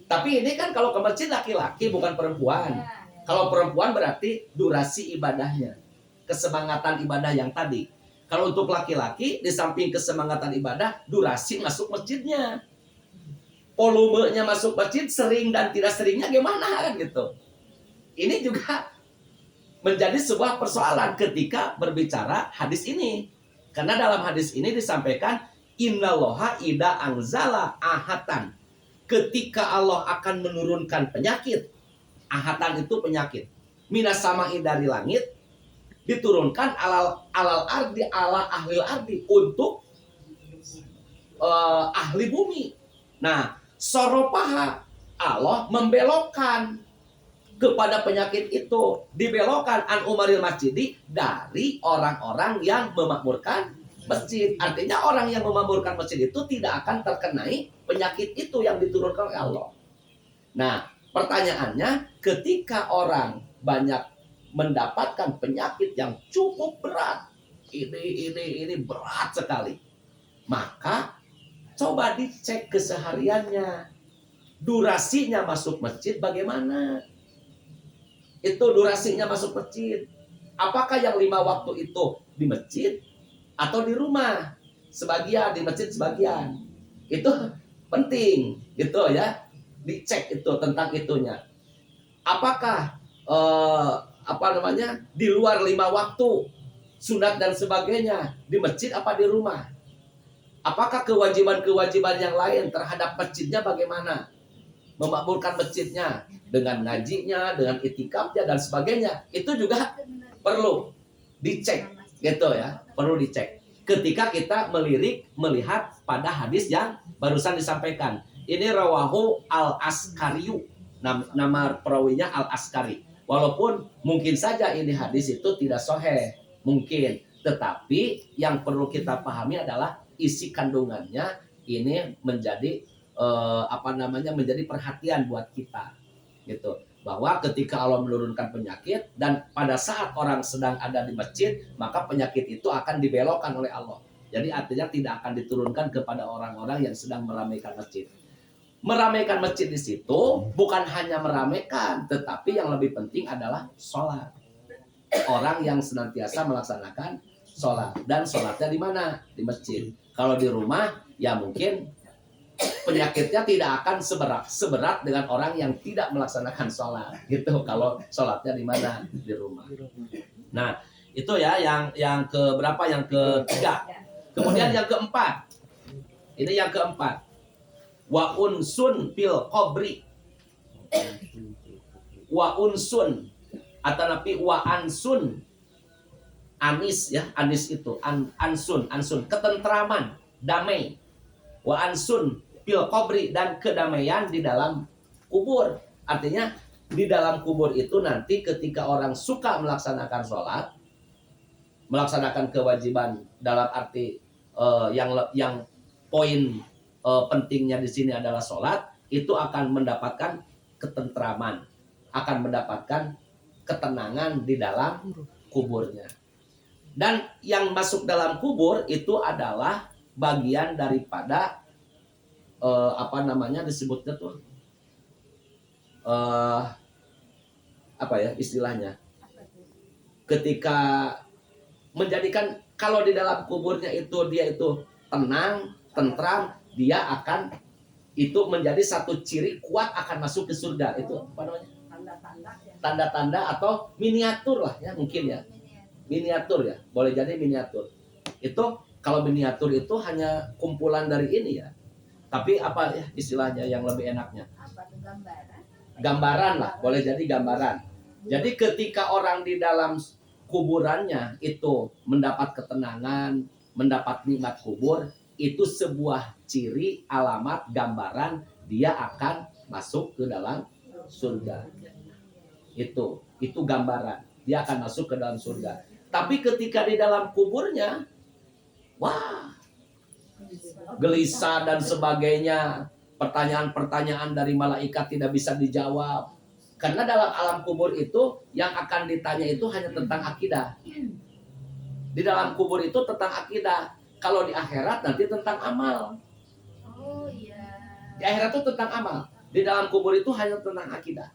Tapi ini kan kalau ke masjid laki-laki bukan perempuan. Kalau perempuan berarti durasi ibadahnya, kesemangatan ibadah yang tadi. Kalau untuk laki-laki, di samping kesemangatan ibadah, durasi masuk masjidnya. Volumenya masuk masjid, sering dan tidak seringnya gimana kan gitu. Ini juga menjadi sebuah persoalan ketika berbicara hadis ini. Karena dalam hadis ini disampaikan, innallaha ida anzala ahatan. Ketika Allah akan menurunkan penyakit, ahatan itu penyakit, minas sama'i dari langit, diturunkan alal ardi, ala ahlil ardi, untuk ahli bumi. Nah, soropaha, Allah membelokkan kepada penyakit itu, dibelokkan an umaril masjidi, dari orang-orang yang memakmurkan masjid. Artinya orang yang memakmurkan masjid itu tidak akan terkenai penyakit itu yang diturunkan oleh Allah. Nah, pertanyaannya, ketika orang banyak mendapatkan penyakit yang cukup berat, ini berat sekali, maka coba dicek kesehariannya, durasinya masuk masjid bagaimana. Itu durasinya masuk masjid, apakah yang 5 waktu itu di masjid atau di rumah, sebagian di masjid, sebagian. Itu penting gitu ya, dicek itu tentang itunya. Apakah di luar 5 waktu sunat dan sebagainya, di masjid apa di rumah? Apakah kewajiban-kewajiban yang lain terhadap masjidnya bagaimana? Memakmurkan masjidnya dengan ngajinya, dengan itikafnya dan sebagainya, itu juga perlu dicek gitu ya, perlu dicek. Ketika kita melihat pada hadis yang barusan disampaikan, ini rawahu al-Askariyu, nama perawinya al-Askari. Walaupun mungkin saja ini hadis itu tidak sahih, mungkin, tetapi yang perlu kita pahami adalah isi kandungannya ini menjadi menjadi perhatian buat kita, gitu. Bahwa ketika Allah menurunkan penyakit dan pada saat orang sedang ada di masjid, maka penyakit itu akan dibelokkan oleh Allah. Jadi artinya tidak akan diturunkan kepada orang-orang yang sedang meramaikan masjid. Meramaikan masjid di situ bukan hanya meramaikan, tetapi yang lebih penting adalah sholat. Orang yang senantiasa melaksanakan sholat, dan sholatnya di mana? Di masjid. Kalau di rumah, ya mungkin penyakitnya tidak akan seberat dengan orang yang tidak melaksanakan sholat gitu. Kalau sholatnya di mana? Di rumah. Nah, itu ya yang ke berapa? Yang ketiga. Kemudian yang keempat. Ini yang keempat. Wa unsun fil qabri. Wa unsun atau napi wa ansun. Anis ya, anis itu ansun ketentraman, damai. Wa ansun fil qabri, dan kedamaian di dalam kubur. Artinya di dalam kubur itu nanti ketika orang suka melaksanakan sholat, melaksanakan kewajiban dalam arti yang poin pentingnya di sini adalah sholat, itu akan mendapatkan ketentraman, akan mendapatkan ketenangan di dalam kuburnya. Dan yang masuk dalam kubur itu adalah bagian daripada apa namanya disebutnya tuh apa ya istilahnya, ketika menjadikan kalau di dalam kuburnya itu dia itu tenang, tentram, dia akan itu menjadi satu ciri kuat akan masuk ke surga. Itu apa namanya? Tanda-tanda atau miniatur lah ya, mungkin ya. Miniatur ya, boleh jadi miniatur. Itu kalau miniatur itu hanya kumpulan dari ini ya. Tapi apa ya istilahnya yang lebih enaknya? Apa tuh gambaran? Gambaran lah, boleh jadi gambaran. Jadi ketika orang di dalam kuburannya itu mendapat ketenangan, mendapat nikmat kubur, itu sebuah ciri, alamat, gambaran dia akan masuk ke dalam surga. Itu gambaran. Dia akan masuk ke dalam surga. Tapi ketika di dalam kuburnya, wah, gelisah dan sebagainya, pertanyaan-pertanyaan dari malaikat tidak bisa dijawab. Karena dalam alam kubur itu yang akan ditanya itu hanya tentang akidah. Di dalam kubur itu tentang akidah. Kalau di akhirat nanti tentang amal. Oh iya. Di akhirat itu tentang amal. Di dalam kubur itu hanya tentang akidah.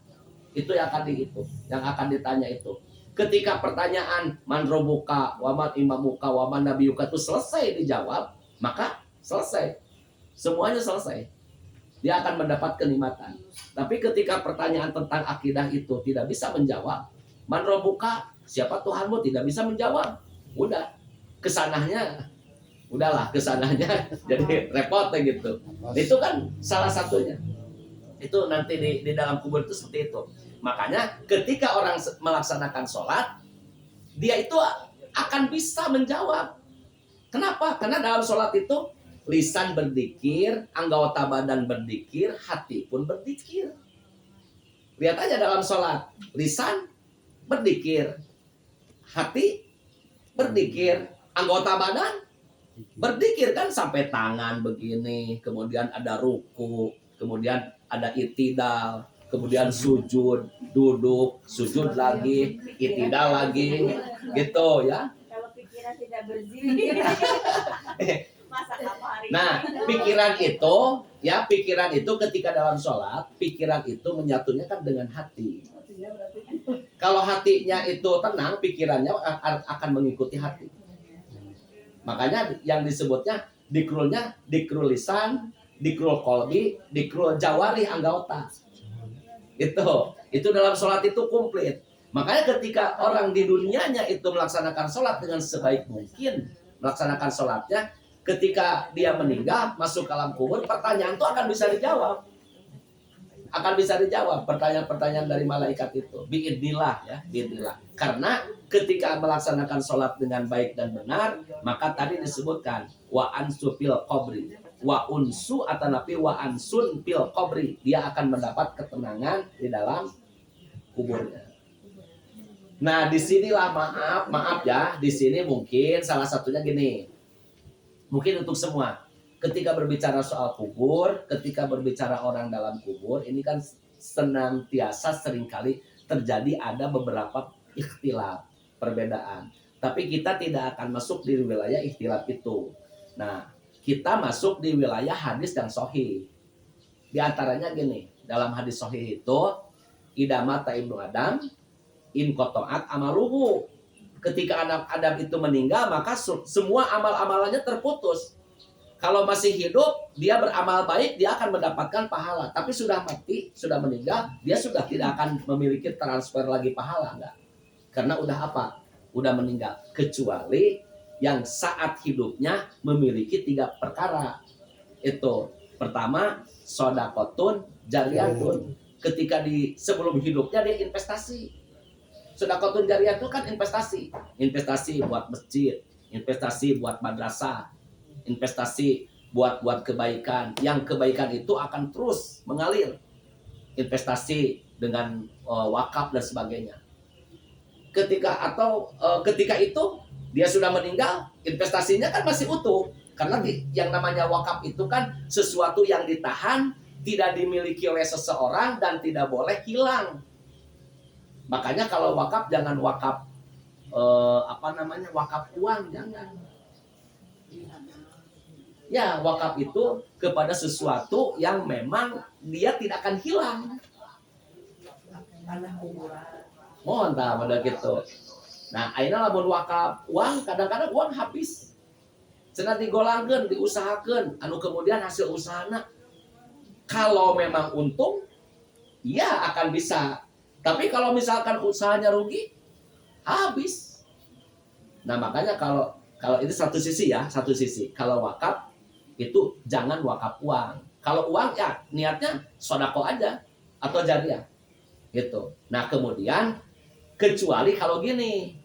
Itu yang akan ditanya itu. Ketika pertanyaan man robuka, waman imamuka, waman nabiyuka itu selesai dijawab, maka selesai. Semuanya selesai. Dia akan mendapat kenikmatan. Tapi ketika pertanyaan tentang akidah itu tidak bisa menjawab, man robuka, siapa Tuhanmu, tidak bisa menjawab. Udah, kesananya, udahlah kesananya jadi repot gitu. Itu kan salah satunya. Itu nanti di dalam kubur itu seperti itu. Makanya ketika orang melaksanakan sholat, dia itu akan bisa menjawab. Kenapa? Karena dalam sholat itu lisan berzikir, anggota badan berzikir, hati pun berzikir. Lihat aja dalam sholat, lisan berzikir, hati berzikir, anggota badan berzikir kan sampai tangan begini, kemudian ada ruku, kemudian ada itidal, kemudian sujud, duduk, sujud lagi, itidal lagi, gitu ya. Kalau pikiran tidak berzikir, masa apa hari? Nah, pikiran itu ketika dalam sholat, pikiran itu menyatunya kan dengan hati. Kalau hatinya itu tenang, pikirannya akan mengikuti hati. Makanya yang disebutnya dikrul lisan, dikrul kolbi, dikrul jawari anggota. Itu dalam sholat itu komplit. Makanya ketika orang di dunianya itu melaksanakan sholat dengan sebaik mungkin, melaksanakan sholatnya, ketika dia meninggal masuk ke alam kubur, pertanyaan itu akan bisa dijawab. Akan bisa dijawab pertanyaan-pertanyaan dari malaikat itu. Biidnillah ya, biidnillah. Karena ketika melaksanakan sholat dengan baik dan benar, maka tadi disebutkan wa ansu fil qabri, wa unsu atau napi wa ansun fil qabri, dia akan mendapat ketenangan di dalam kuburnya. Nah, disinilah maaf ya, di sini mungkin salah satunya gini. Mungkin untuk semua, ketika berbicara soal kubur, ketika berbicara orang dalam kubur, ini kan senantiasa seringkali terjadi ada beberapa ikhtilaf, perbedaan. Tapi kita tidak akan masuk di wilayah ikhtilaf itu. Nah, kita masuk di wilayah hadis yang sahih. Di antaranya gini, dalam hadis sahih itu, idama ta'ibnu Adam, in kotoat amaluhu. Ketika Adam itu meninggal, maka semua amal-amalannya terputus. Kalau masih hidup, dia beramal baik, dia akan mendapatkan pahala. Tapi sudah mati, sudah meninggal, dia sudah tidak akan memiliki transfer lagi pahala, enggak. Karena udah apa? Udah meninggal. Kecuali yang saat hidupnya memiliki 3 perkara. Itu pertama, sodakotun jariyatun. Ketika sebelum hidupnya dia investasi. Sodakotun jariyah itu kan investasi. Investasi buat masjid, investasi buat madrasah, investasi buat kebaikan. Yang kebaikan itu akan terus mengalir. Investasi dengan wakaf dan sebagainya. Ketika itu dia sudah meninggal, investasinya kan masih utuh. Karena yang namanya wakaf itu kan sesuatu yang ditahan, tidak dimiliki oleh seseorang dan tidak boleh hilang. Makanya kalau wakaf jangan wakaf wakaf uang, jangan. Ya, wakaf itu kepada sesuatu yang memang dia tidak akan hilang. Tanah kuburan. Mohon tak pada gitu. Nah, ayeuna lamun wakaf uang, kadang-kadang uang habis. Cenah digolangkeun, diusahakeun, anu kemudian hasil usahana kalau memang untung, ya akan bisa. Tapi kalau misalkan usahanya rugi, habis. Nah, makanya kalau itu satu sisi ya, satu sisi. Kalau wakaf itu jangan wakaf uang. Kalau uang ya niatnya sodako aja atau jariah. Gitu. Nah, kemudian kecuali kalau gini,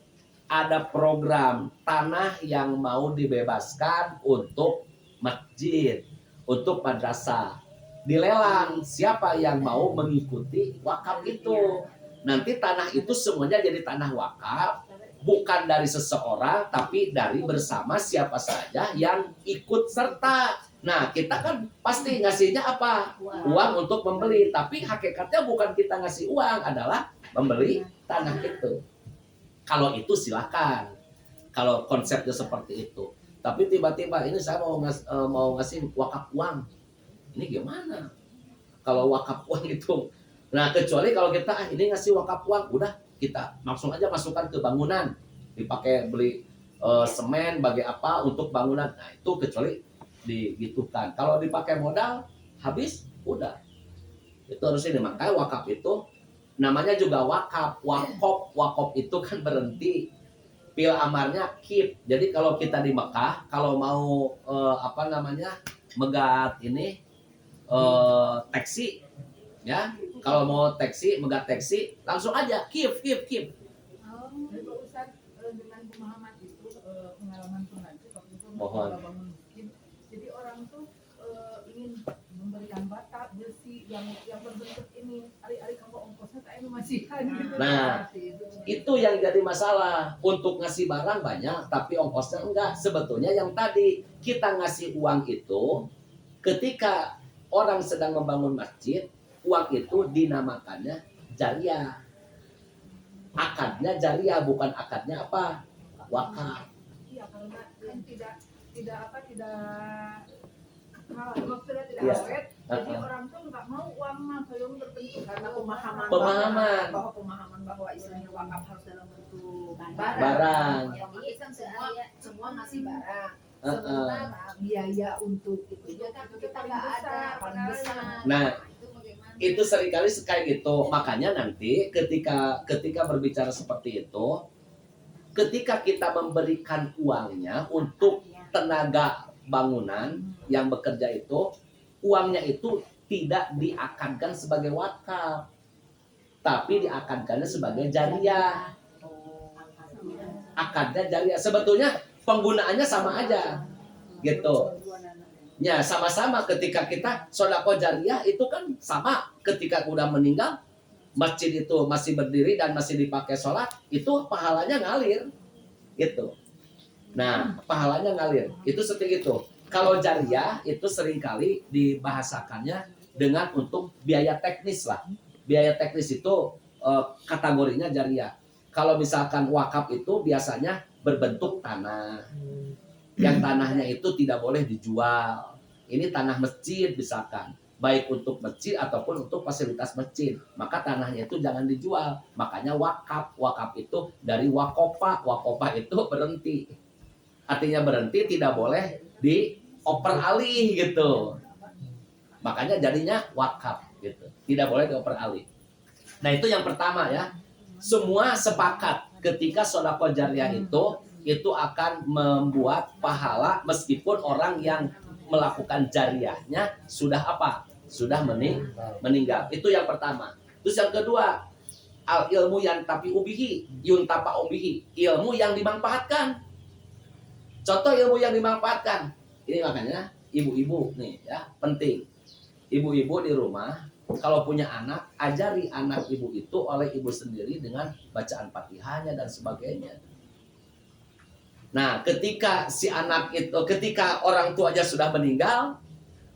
ada program tanah yang mau dibebaskan untuk masjid, untuk madrasah. Dilelang siapa yang mau mengikuti wakaf itu. Nanti tanah itu semuanya jadi tanah wakaf, bukan dari seseorang, tapi dari bersama siapa saja yang ikut serta. Nah, kita kan pasti ngasihnya apa? Uang untuk membeli. Tapi hakikatnya bukan kita ngasih uang, adalah membeli tanah itu. Kalau itu silakan. Kalau konsepnya seperti itu. Tapi tiba-tiba ini saya mau ngasih wakaf uang. Ini gimana? Kalau wakaf uang itu. Nah, kecuali kalau kita ini ngasih wakaf uang, udah kita langsung aja masukkan ke bangunan. Dipakai beli semen bagi apa untuk bangunan. Nah, itu kecuali digitukan. Kalau dipakai modal habis, udah. Itu harus ini. Makanya wakaf itu namanya juga wakaf. Wakaf itu kan berhenti. Pil amarnya keep. Jadi kalau kita di Mekah, kalau mau megat ini taksi, ya. Kalau mau megat taksi, langsung aja keep. Jadi Pak Ustadz, dengan pemahaman itu, pengalaman pengaji waktu itu Mohon. bangun masjid, jadi orang tuh ingin memberikan bata besi yang berbentuk ini ari-ari kalau ongkosnya tak masihan gitu. Nah, itu yang jadi masalah. Untuk ngasih barang banyak, tapi ongkosnya enggak. Sebetulnya yang tadi kita ngasih uang itu, ketika orang sedang membangun masjid, uang itu dinamakannya jariah. Akadnya jariah, bukan akadnya apa? Wakaf. Iya, karena kan tidak maksudnya tidak Iya. awet. Jadi orang tuh nggak mau uang mah belum berbentuk Karena pemahaman bahwa istilahnya wakaf harus dalam bentuk Barang. Jadi kan semua masih barang. Heeh. Sementara biaya untuk itu kan kita nggak ada paling besar. Nah, itu bagaimana? itu seringkali kayak gitu. Makanya nanti ketika berbicara seperti itu, ketika kita memberikan uangnya untuk tenaga bangunan yang bekerja itu, uangnya itu tidak diakadkan sebagai wakaf, tapi diakadkannya sebagai jariah. Akadnya jariah. Sebetulnya penggunaannya sama aja, gitu. Ya, sama-sama ketika kita sodako jariah itu kan sama. Ketika udah meninggal, masjid itu masih berdiri dan masih dipakai sholat, itu pahalanya ngalir, gitu. Nah, pahalanya ngalir. Itu seperti itu. Kalau jariah itu seringkali dibahasakannya dengan untuk biaya teknis lah. Biaya teknis itu kategorinya jariah. Kalau misalkan wakaf itu biasanya berbentuk tanah. Yang tanahnya itu tidak boleh dijual. Ini tanah masjid misalkan. Baik untuk masjid ataupun untuk fasilitas masjid. Maka tanahnya itu jangan dijual. Makanya wakaf. Wakaf itu dari wakofa. Wakofa itu berhenti. Artinya berhenti, tidak boleh oper alih gitu. Makanya jadinya wakaf gitu. Tidak boleh dioper alih. Nah, itu yang pertama ya. Semua sepakat ketika sedekah jariyah itu akan membuat pahala meskipun orang yang melakukan jariyahnya sudah apa? Sudah meninggal. Itu yang pertama. Terus yang kedua, al ilmu yang tapi ubihi, yuntapa ubihi, ilmu yang dimanfaatkan. Contoh ilmu yang dimanfaatkan. Ini makanya ibu-ibu nih ya, penting. Ibu-ibu di rumah kalau punya anak, ajari anak ibu itu oleh ibu sendiri dengan bacaan Fatihahnya dan sebagainya. Nah, ketika si anak itu, ketika orang tuanya sudah meninggal,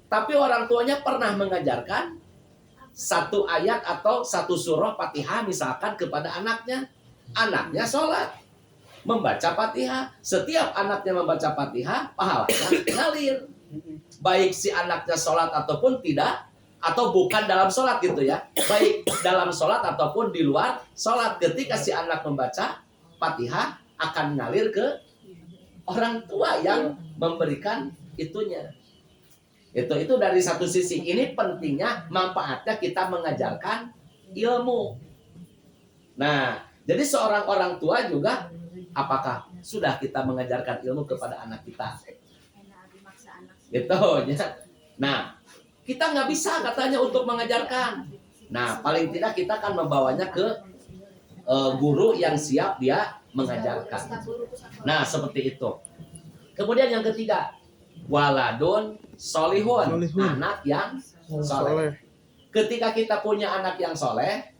tapi orang tuanya pernah mengajarkan satu ayat atau satu surah Fatihah misalkan kepada anaknya, anaknya sholat, membaca Fatihah. Setiap anaknya membaca Fatihah, pahalanya ngalir. Baik si anaknya sholat ataupun tidak, atau bukan dalam sholat gitu ya, baik dalam sholat ataupun di luar sholat, ketika si anak membaca Fatihah akan ngalir ke orang tua yang memberikan itunya. Itu dari satu sisi. Ini pentingnya manfaatnya kita mengajarkan ilmu. Nah, jadi seorang orang tua juga apakah sudah kita mengajarkan ilmu kepada anak kita? Gitu ya. Nah, kita nggak bisa katanya untuk mengajarkan. Nah, paling tidak kita kan membawanya ke guru yang siap dia mengajarkan. Nah, seperti itu. Kemudian yang ketiga, waladun solihun, anak yang soleh. Ketika kita punya anak yang soleh,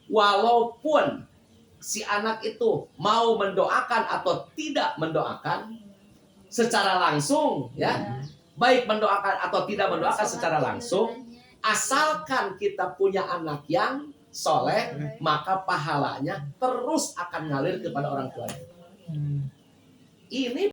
walaupun si anak itu mau mendoakan atau tidak mendoakan secara langsung, ya. Baik mendoakan atau tidak mendoakan secara langsung, asalkan kita punya anak yang soleh, maka pahalanya terus akan ngalir kepada orang tuanya. Ini